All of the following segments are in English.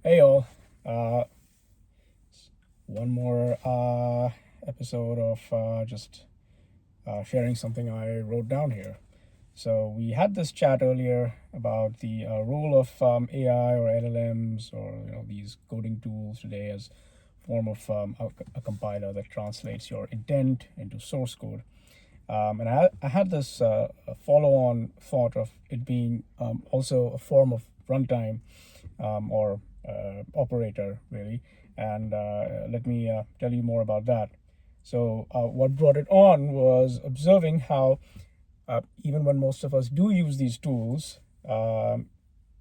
Hey all, uh, one more episode of just sharing something I wrote down here. So we had this chat earlier about the role of AI or LLMs or these coding tools today as form of a compiler that translates your intent into source code. And I had this follow-on thought of it being also a form of runtime or operator, really. And let me tell you more about that. So, what brought it on was observing how, even when most of us do use these tools,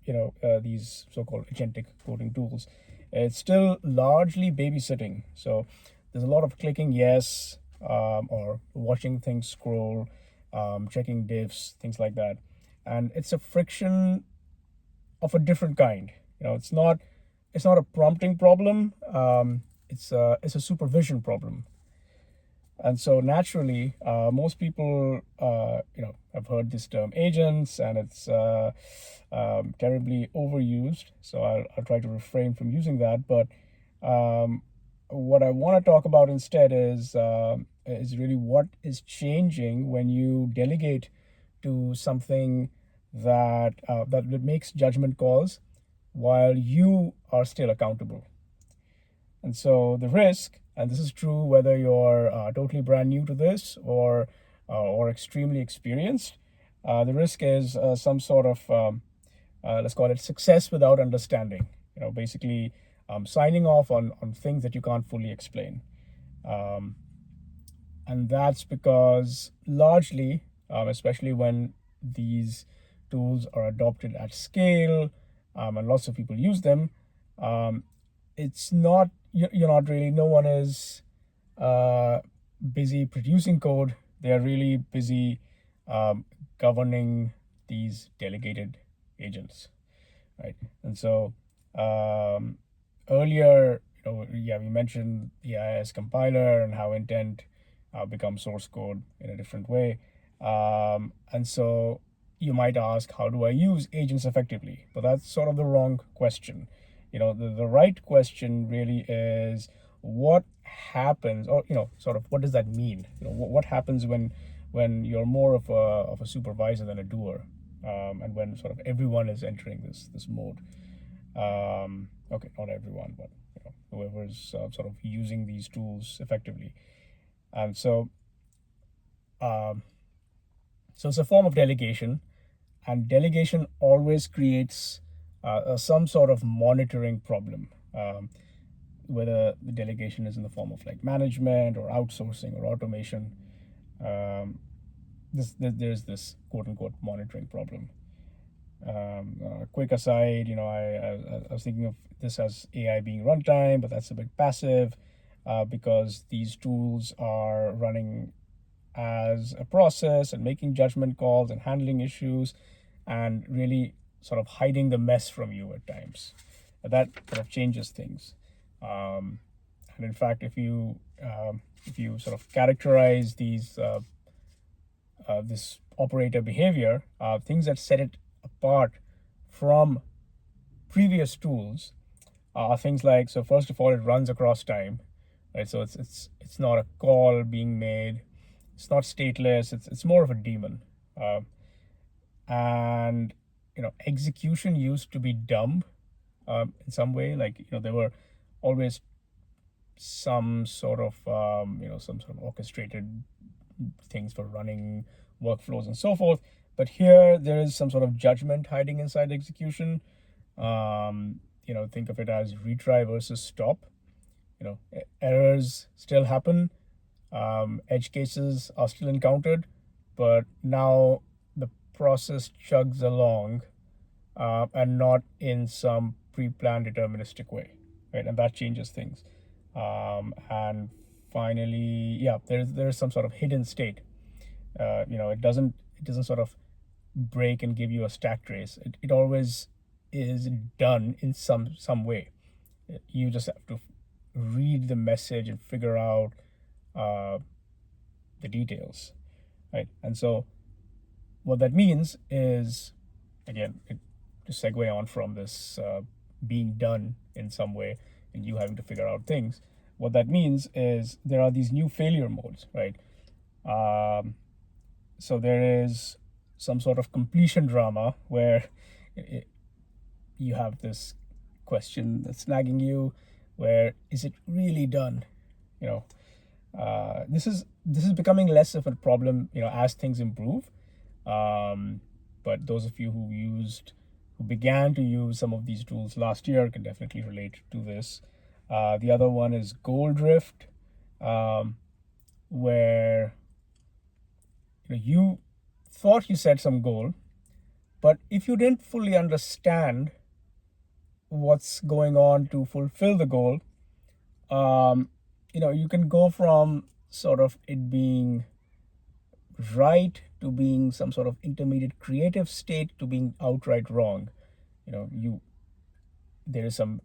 these so-called agentic coding tools, it's still largely babysitting. So there's a lot of clicking yes, or watching things scroll, checking diffs, things like that, and it's a friction of a different kind. It's not a prompting problem. It's a supervision problem. And so naturally, most people, have heard this term agents, and it's terribly overused. So I'll try to refrain from using that. But what I want to talk about instead is really what is changing when you delegate to something that makes judgment calls while you are still accountable. And so the risk, and this is true whether you're totally brand new to this or extremely experienced, the risk is some sort of let's call it success without understanding. Basically signing off on things that you can't fully explain. Um, and that's because largely, especially when these tools are adopted at scale, and lots of people use them, um, it's not you're not really no one is uh, busy producing code. They're really busy um, governing these delegated agents, right? And so um, earlier, yeah, we mentioned the IIS compiler and how intent becomes source code in a different way. And so you might ask, how do I use agents effectively? But that's sort of the wrong question. The right question really is what happens, or sort of what does that mean? What happens when you're more of a supervisor than a doer, and when sort of everyone is entering this mode. Okay, not everyone, but whoever's sort of using these tools effectively. And um, so it's a form of delegation, and delegation always creates some sort of monitoring problem. Whether the delegation is in the form of like management or outsourcing or automation, um, there's this quote unquote monitoring problem. Quick aside, I was thinking of this as AI being runtime, but that's a bit passive because these tools are running as a process and making judgment calls and handling issues and really sort of hiding the mess from you at times. That sort of changes things. And in fact, if you sort of characterize this operator behavior, things that set it apart from previous tools are things like, so first of all, it runs across time, right? So it's not a call being made, it's not stateless, it's more of a daemon. And execution used to be dumb in some way, like there were always some sort of orchestrated things for running workflows and so forth. But here there is some sort of judgment hiding inside execution. Think of it as retry versus stop. Errors still happen. Edge cases are still encountered, but now the process chugs along, and not in some pre-planned deterministic way, right? And that changes things. And finally, yeah, there's some sort of hidden state. It doesn't sort of break and give you a stack trace. It always is done in some way. You just have to read the message and figure out uh, the details, right? And so what that means is, again, to segue on from this being done in some way and you having to figure out things. What that means is there are these new failure modes, right? Um, so there is some sort of completion drama where you have this question that's nagging you, where is it really done? You know, this is becoming less of a problem, as things improve. Um, but those of you who began to use some of these tools last year can definitely relate to this. The other one is goal drift, um, where you thought you set some goal, but if you didn't fully understand what's going on to fulfill the goal, um, you can go from sort of it being right to being some sort of intermediate creative state to being outright wrong. You there is some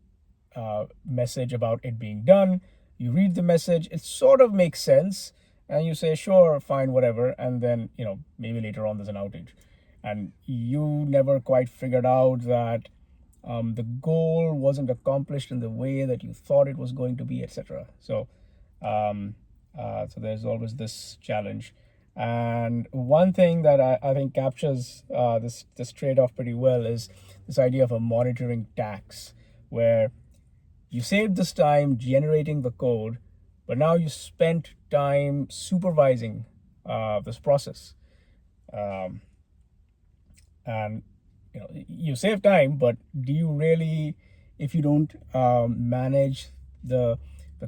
message about it being done. You read the message, it sort of makes sense, and you say, sure, fine, whatever. And then, maybe later on there's an outage. And you never quite figured out that the goal wasn't accomplished in the way that you thought it was going to be, etc. Um, so there's always this challenge. And one thing that I think captures this trade-off pretty well is this idea of a monitoring tax, where you saved this time generating the code, but now you spent time supervising this process. Um, and you save time, but do you really, if you don't manage the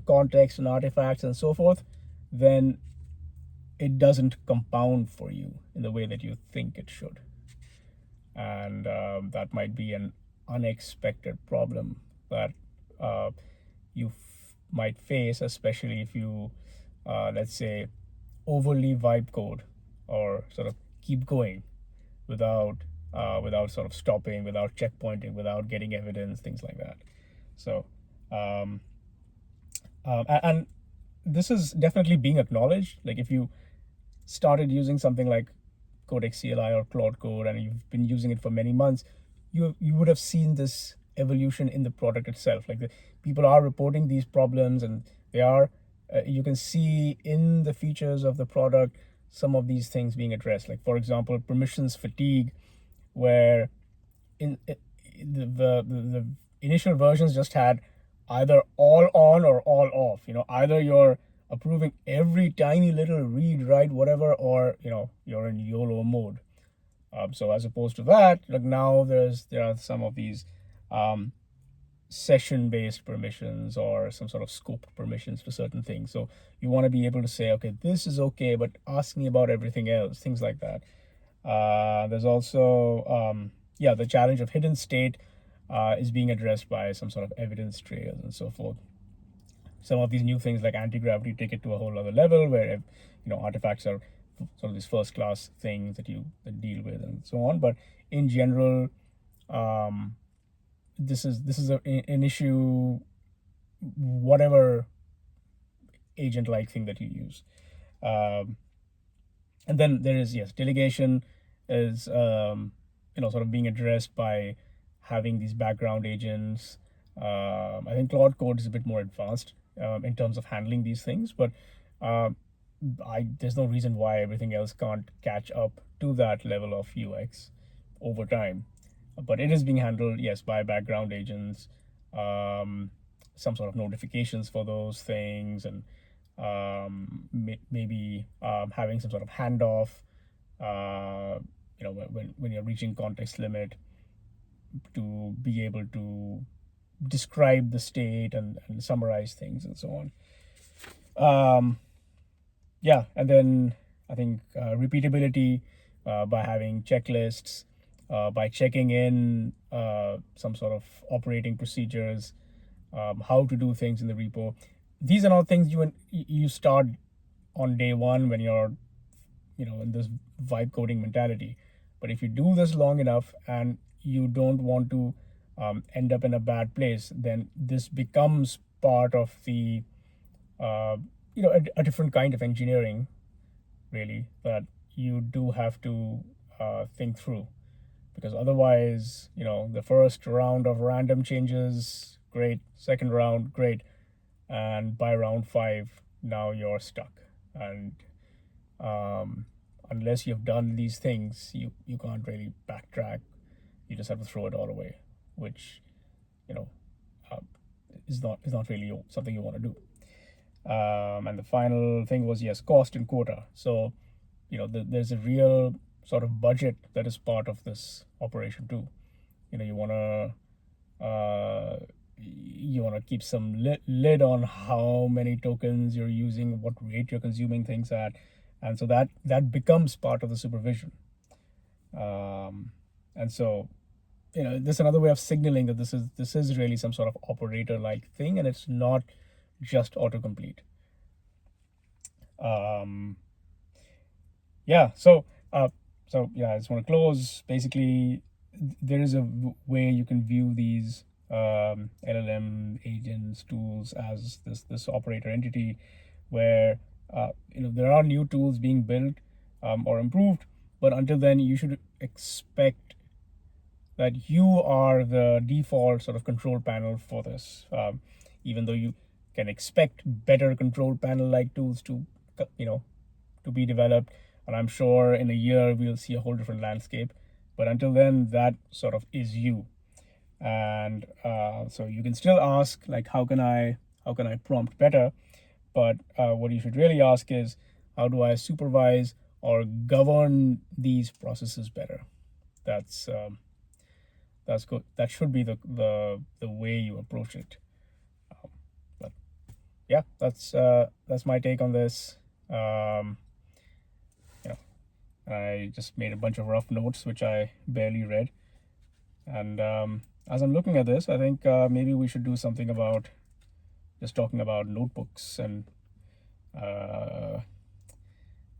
context and artifacts and so forth, then it doesn't compound for you in the way that you think it should. And that might be an unexpected problem that uh, you might face, especially if you, let's say, overly vibe code or sort of keep going without sort of stopping, without checkpointing, without getting evidence, things like that. So, um, and this is definitely being acknowledged. Like if you started using something like Codex CLI or Claude Code and you've been using it for many months, you would have seen this evolution in the product itself. Like the people are reporting these problems, and they are you can see in the features of the product some of these things being addressed. Like for example, permissions fatigue, where in the initial versions just had either all on or all off. Either you're approving every tiny little read, write, whatever, or you're in YOLO mode. So as opposed to that, like now there are some of these um, session-based permissions or some sort of scope permissions to certain things. So you want to be able to say, okay, this is okay, but ask me about everything else, things like that. There's also, yeah, the challenge of hidden state is being addressed by some sort of evidence trails and so forth. Some of these new things like anti-gravity take it to a whole other level, where artifacts are sort of these first-class things that you deal with and so on. But in general, um, this is an issue, whatever agent-like thing that you use. Um, and then there is, yes, delegation is sort of being addressed by having these background agents. I think Claude Code is a bit more advanced in terms of handling these things, but um, there's no reason why everything else can't catch up to that level of UX over time. But it is being handled, yes, by background agents, um, some sort of notifications for those things, and maybe having some sort of handoff. When you're reaching context limit, to be able to describe the state and summarize things and so on. Yeah, and then I think repeatability by having checklists, by checking in some sort of operating procedures, how to do things in the repo. These are not things you start on day one when you're in this vibe coding mentality. But if you do this long enough and you don't want to end up in a bad place, then this becomes part of the uh, a different kind of engineering, really, that you do have to think through. because otherwise, the first round of random changes, great. Second round, great. And by round five, now you're stuck. And unless you've done these things, you can't really backtrack. You just have to throw it all away, which, you know, uh, is not really something you want to do. And the final thing was, yes, cost and quota. So, there's a real sort of budget that is part of this operation too. You want to keep some lid on how many tokens you're using, what rate you're consuming things at, and so that becomes part of the supervision. And so, this is another way of signaling that this is really some sort of operator like thing, and it's not just autocomplete. Yeah. So I just want to close. Basically, there is a way you can view these LLM agents tools as this operator entity, where there are new tools being built or improved, but until then, you should expect that you are the default sort of control panel for this. Even though you can expect better control panel like tools to be developed, and I'm sure in a year we'll see a whole different landscape. But until then, that sort of is you. And so you can still ask, like, how can I prompt better? But what you should really ask is, how do I supervise or govern these processes better? That's good. That should be the way you approach it. But yeah, that's my take on this. I just made a bunch of rough notes which I barely read, and as I'm looking at this, I think maybe we should do something about just talking about notebooks and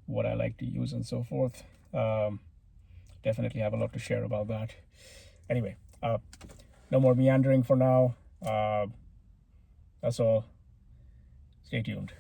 what I like to use and so forth. Definitely have a lot to share about that. Anyway, no more meandering for now. That's all. Stay tuned.